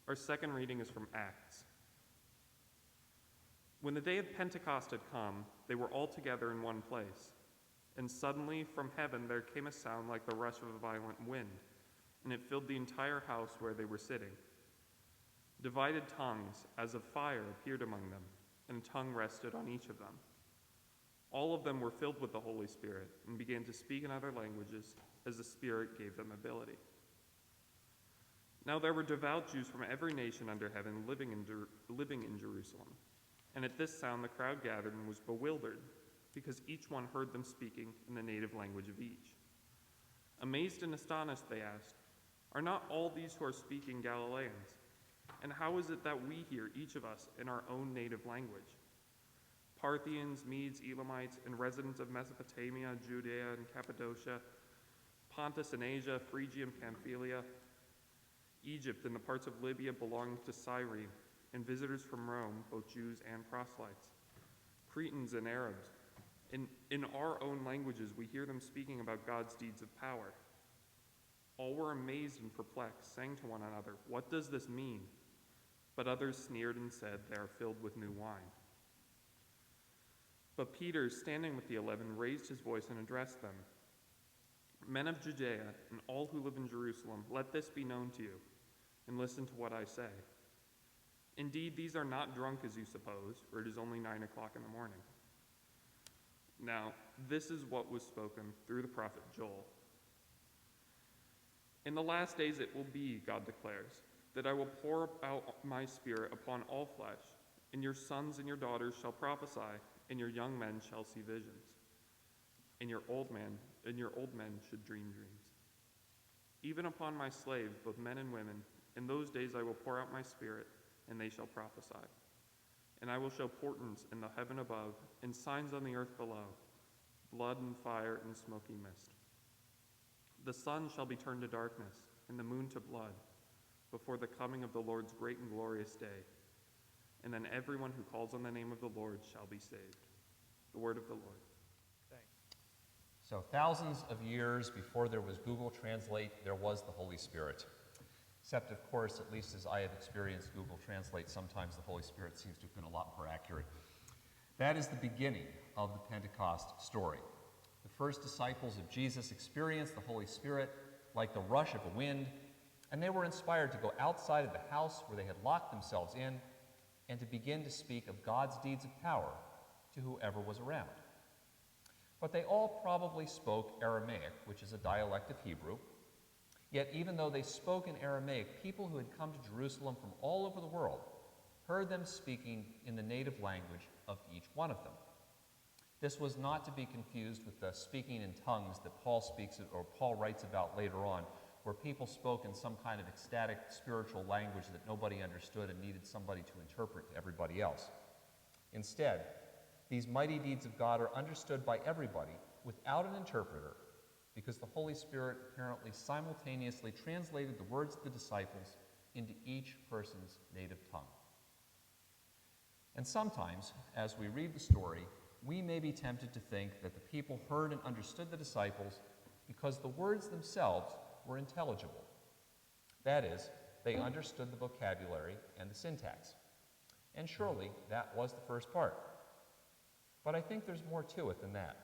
Our second reading is from Acts. When the day of Pentecost had come, they were all together in one place. And suddenly from heaven there came a sound like the rush of a violent wind, and it filled the entire house where they were sitting. Divided tongues, as of fire, appeared among them, and a tongue rested on each of them. All of them were filled with the Holy Spirit and began to speak in other languages as the Spirit gave them ability. Now there were devout Jews from every nation under heaven living in Jerusalem. And at this sound the crowd gathered and was bewildered, because each one heard them speaking in the native language of each. Amazed and astonished, they asked, "Are not all these who are speaking Galileans? And how is it that we hear, each of us, in our own native language? Parthians, Medes, Elamites, and residents of Mesopotamia, Judea and Cappadocia, Pontus and Asia, Phrygia and Pamphylia, Egypt and the parts of Libya belonging to Cyrene, and visitors from Rome, both Jews and proselytes, Cretans and Arabs. In our own languages we hear them speaking about God's deeds of power." All were amazed and perplexed, saying to one another, "What does this mean?" But others sneered and said, "They are filled with new wine." But Peter, standing with the 11, raised his voice and addressed them. "Men of Judea and all who live in Jerusalem, let this be known to you, and listen to what I say. Indeed, these are not drunk as you suppose, for it is only 9 o'clock in the morning. Now, this is what was spoken through the prophet Joel. In the last days it will be, God declares, that I will pour out my Spirit upon all flesh, and your sons and your daughters shall prophesy, and your young men shall see visions, and your old men should dream dreams. Even upon my slaves, both men and women, in those days I will pour out my Spirit, and they shall prophesy. And I will show portents in the heaven above, and signs on the earth below, blood and fire and smoky mist. The sun shall be turned to darkness, and the moon to blood, before the coming of the Lord's great and glorious day. And then everyone who calls on the name of the Lord shall be saved." The word of the Lord. So thousands of years before there was Google Translate, there was the Holy Spirit. Except, of course, at least as I have experienced Google Translate, sometimes the Holy Spirit seems to have been a lot more accurate. That is the beginning of the Pentecost story. The first disciples of Jesus experienced the Holy Spirit like the rush of a wind, and they were inspired to go outside of the house where they had locked themselves in and to begin to speak of God's deeds of power to whoever was around. But they all probably spoke Aramaic, which is a dialect of Hebrew. Yet even though they spoke in Aramaic, people who had come to Jerusalem from all over the world heard them speaking in the native language of each one of them. This was not to be confused with the speaking in tongues that Paul writes about later on, where people spoke in some kind of ecstatic spiritual language that nobody understood and needed somebody to interpret to everybody else. Instead, these mighty deeds of God are understood by everybody without an interpreter, because the Holy Spirit apparently simultaneously translated the words of the disciples into each person's native tongue. And sometimes, as we read the story, we may be tempted to think that the people heard and understood the disciples because the words themselves were intelligible. That is, they understood the vocabulary and the syntax. And surely that was the first part. But I think there's more to it than that.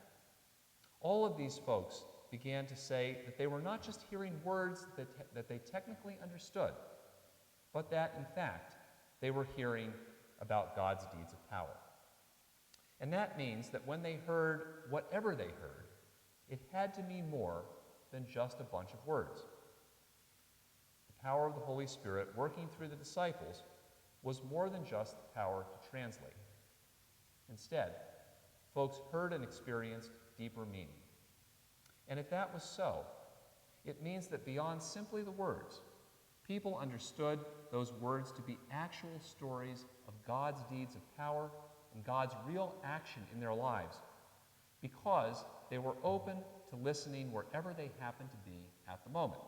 All of these folks began to say that they were not just hearing words that they technically understood, but that, in fact, they were hearing about God's deeds of power. And that means that when they heard whatever they heard, it had to mean more than just a bunch of words. The power of the Holy Spirit working through the disciples was more than just the power to translate. Instead, folks heard and experienced deeper meaning. And if that was so, it means that beyond simply the words, people understood those words to be actual stories of God's deeds of power and God's real action in their lives, because they were open to listening wherever they happened to be at the moment.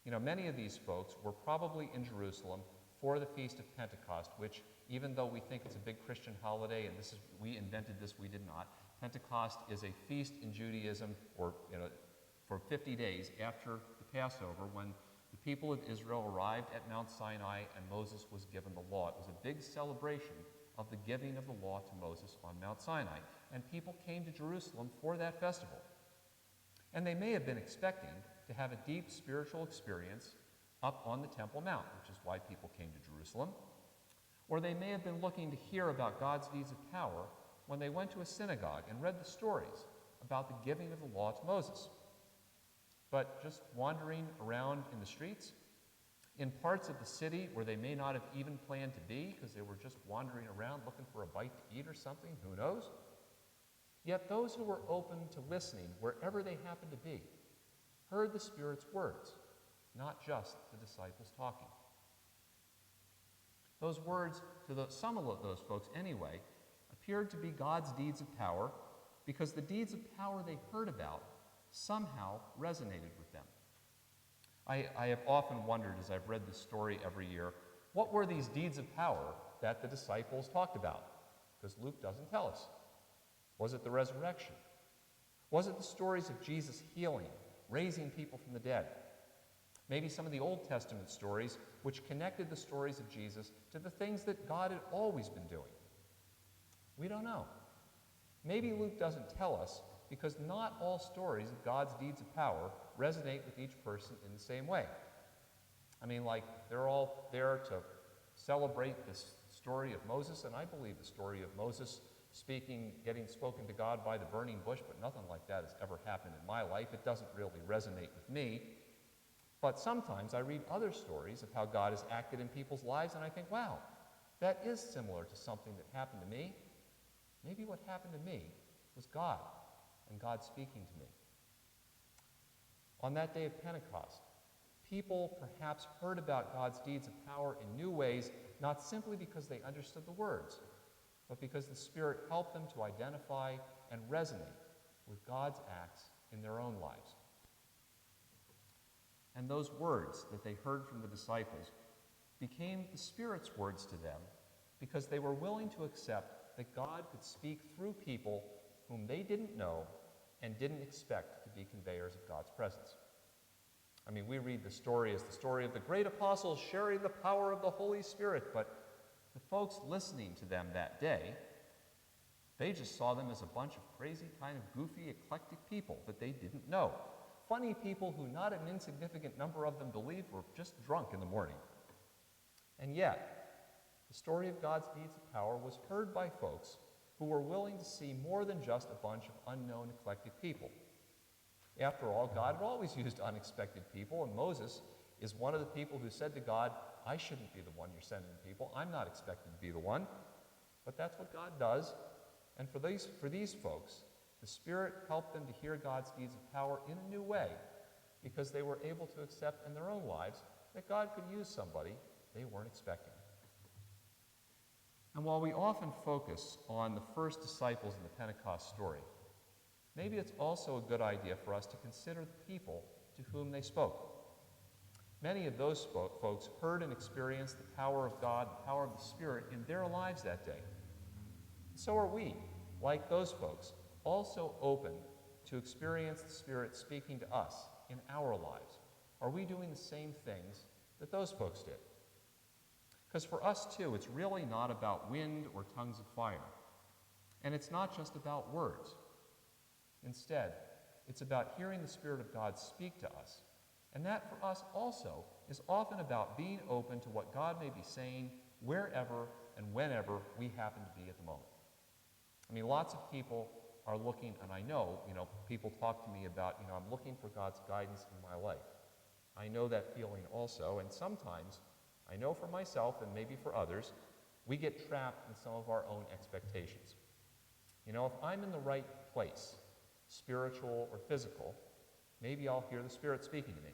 You know, many of these folks were probably in Jerusalem for the Feast of Pentecost, which, even though we think it's a big Christian holiday, and we invented this, we did not. Pentecost is a feast in Judaism, or for 50 days after the Passover, when the people of Israel arrived at Mount Sinai and Moses was given the law. It was a big celebration of the giving of the law to Moses on Mount Sinai. And people came to Jerusalem for that festival. And they may have been expecting to have a deep spiritual experience up on the Temple Mount, which is why people came to Jerusalem. Or they may have been looking to hear about God's deeds of power when they went to a synagogue and read the stories about the giving of the law to Moses. But just wandering around in the streets, in parts of the city where they may not have even planned to be because they were just wandering around looking for a bite to eat or something, who knows? Yet those who were open to listening wherever they happened to be heard the Spirit's words, not just the disciples talking. Those words, to some of those folks anyway, appeared to be God's deeds of power because the deeds of power they heard about somehow resonated with them. I have often wondered as I've read this story every year, what were these deeds of power that the disciples talked about? Because Luke doesn't tell us. Was it the resurrection? Was it the stories of Jesus healing, raising people from the dead? Maybe some of the Old Testament stories which connected the stories of Jesus to the things that God had always been doing. We don't know. Maybe Luke doesn't tell us because not all stories of God's deeds of power resonate with each person in the same way. I mean, like, they're all there to celebrate this story of Moses, and I believe the story of Moses getting spoken to God by the burning bush, but nothing like that has ever happened in my life. It doesn't really resonate with me. But sometimes I read other stories of how God has acted in people's lives, and I think, wow, that is similar to something that happened to me. Maybe what happened to me was God, and God speaking to me. On that day of Pentecost, people perhaps heard about God's deeds of power in new ways, not simply because they understood the words, but because the Spirit helped them to identify and resonate with God's acts in their own lives. And those words that they heard from the disciples became the Spirit's words to them because they were willing to accept that God could speak through people whom they didn't know and didn't expect to be conveyors of God's presence. I mean, we read the story as the story of the great apostles sharing the power of the Holy Spirit, but the folks listening to them that day, they just saw them as a bunch of crazy, kind of goofy, eclectic people that they didn't know. Funny people who not an insignificant number of them believed were just drunk in the morning. And yet, the story of God's deeds of power was heard by folks who were willing to see more than just a bunch of unknown, eclectic people. After all, God had always used unexpected people, and Moses is one of the people who said to God, I shouldn't be the one you're sending people. I'm not expected to be the one. But that's what God does. And for these folks, the Spirit helped them to hear God's deeds of power in a new way because they were able to accept in their own lives that God could use somebody they weren't expecting. And while we often focus on the first disciples in the Pentecost story, maybe it's also a good idea for us to consider the people to whom they spoke. Many of those folks heard and experienced the power of God, the power of the Spirit in their lives that day. And so are we, like those folks, also open to experience the Spirit speaking to us in our lives? Are we doing the same things that those folks did? Because for us, too, it's really not about wind or tongues of fire. And it's not just about words. Instead, it's about hearing the Spirit of God speak to us. And that, for us also, is often about being open to what God may be saying wherever and whenever we happen to be at the moment. I mean, lots of people are looking, and I know, people talk to me about, I'm looking for God's guidance in my life. I know that feeling also, and sometimes, I know for myself and maybe for others, we get trapped in some of our own expectations. If I'm in the right place, spiritual or physical, maybe I'll hear the Spirit speaking to me.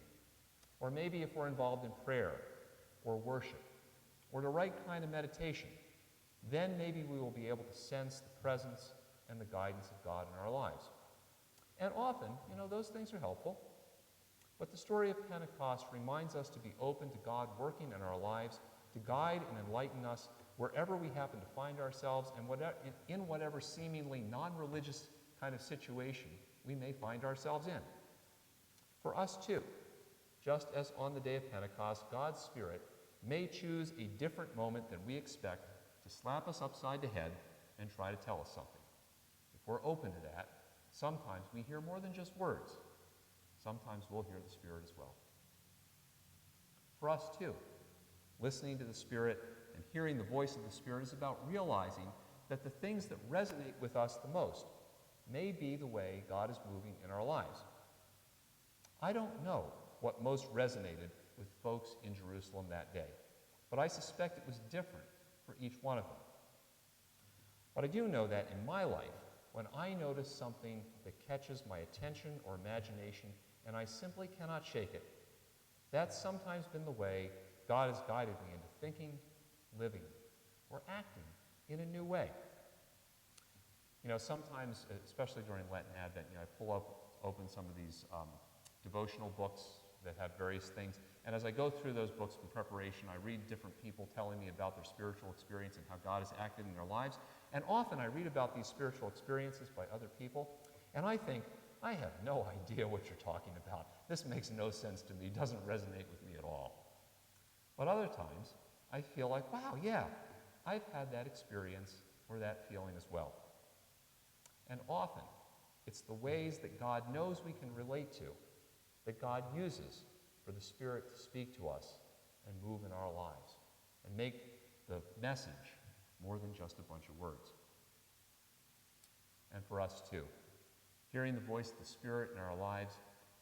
Or maybe if we're involved in prayer or worship or the right kind of meditation, then maybe we will be able to sense the presence and the guidance of God in our lives. And often, those things are helpful. But the story of Pentecost reminds us to be open to God working in our lives, to guide and enlighten us wherever we happen to find ourselves and in whatever seemingly non-religious kind of situation we may find ourselves in. For us too, just as on the day of Pentecost, God's Spirit may choose a different moment than we expect to slap us upside the head and try to tell us something. If we're open to that, sometimes we hear more than just words. Sometimes we'll hear the Spirit as well. For us too, listening to the Spirit and hearing the voice of the Spirit is about realizing that the things that resonate with us the most may be the way God is moving in our lives. I don't know what most resonated with folks in Jerusalem that day, but I suspect it was different for each one of them. But I do know that in my life, when I notice something that catches my attention or imagination and I simply cannot shake it, that's sometimes been the way God has guided me into thinking, living, or acting in a new way. You know, sometimes, especially during Lenten Advent, I open some of these devotional books that have various things, and as I go through those books in preparation, I read different people telling me about their spiritual experience and how God has acted in their lives, and often I read about these spiritual experiences by other people, and I think, I have no idea what you're talking about. This makes no sense to me, doesn't resonate with me at all. But other times, I feel like, wow, yeah, I've had that experience or that feeling as well. And often, it's the ways that God knows we can relate to, that God uses for the Spirit to speak to us and move in our lives and make the message more than just a bunch of words. And for us too, hearing the voice of the Spirit in our lives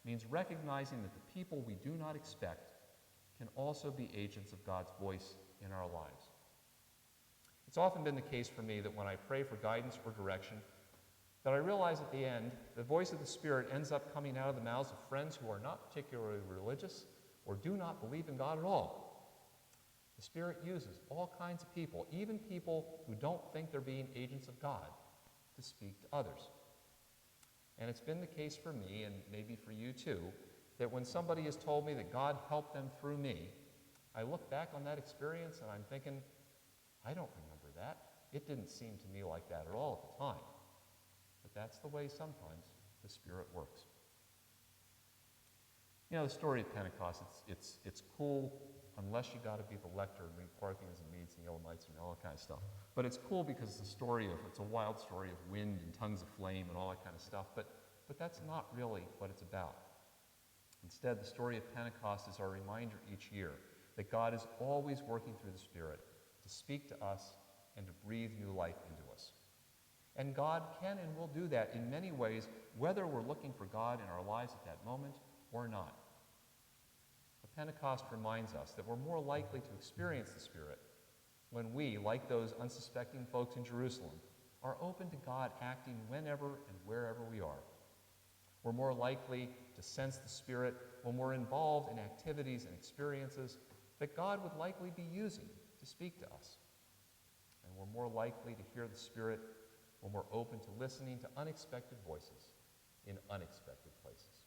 means recognizing that the people we do not expect can also be agents of God's voice in our lives. It's often been the case for me that when I pray for guidance or direction, that I realize at the end, the voice of the Spirit ends up coming out of the mouths of friends who are not particularly religious or do not believe in God at all. The Spirit uses all kinds of people, even people who don't think they're being agents of God, to speak to others. And it's been the case for me, and maybe for you too, that when somebody has told me that God helped them through me, I look back on that experience and I'm thinking, I don't remember that. It didn't seem to me like that at all at the time. But that's the way sometimes the Spirit works. You know, the story of Pentecost, it's cool unless you got to be the lector and read Parthians and Medes and Elamites and all that kind of stuff. But it's cool because it's a wild story of wind and tongues of flame and all that kind of stuff. But that's not really what it's about. Instead, the story of Pentecost is our reminder each year that God is always working through the Spirit to speak to us and to breathe new life into us. And God can and will do that in many ways, whether we're looking for God in our lives at that moment or not. But Pentecost reminds us that we're more likely to experience the Spirit when we, like those unsuspecting folks in Jerusalem, are open to God acting whenever and wherever we are. We're more likely to sense the Spirit when we're involved in activities and experiences that God would likely be using to speak to us. And we're more likely to hear the Spirit when we're open to listening to unexpected voices in unexpected places.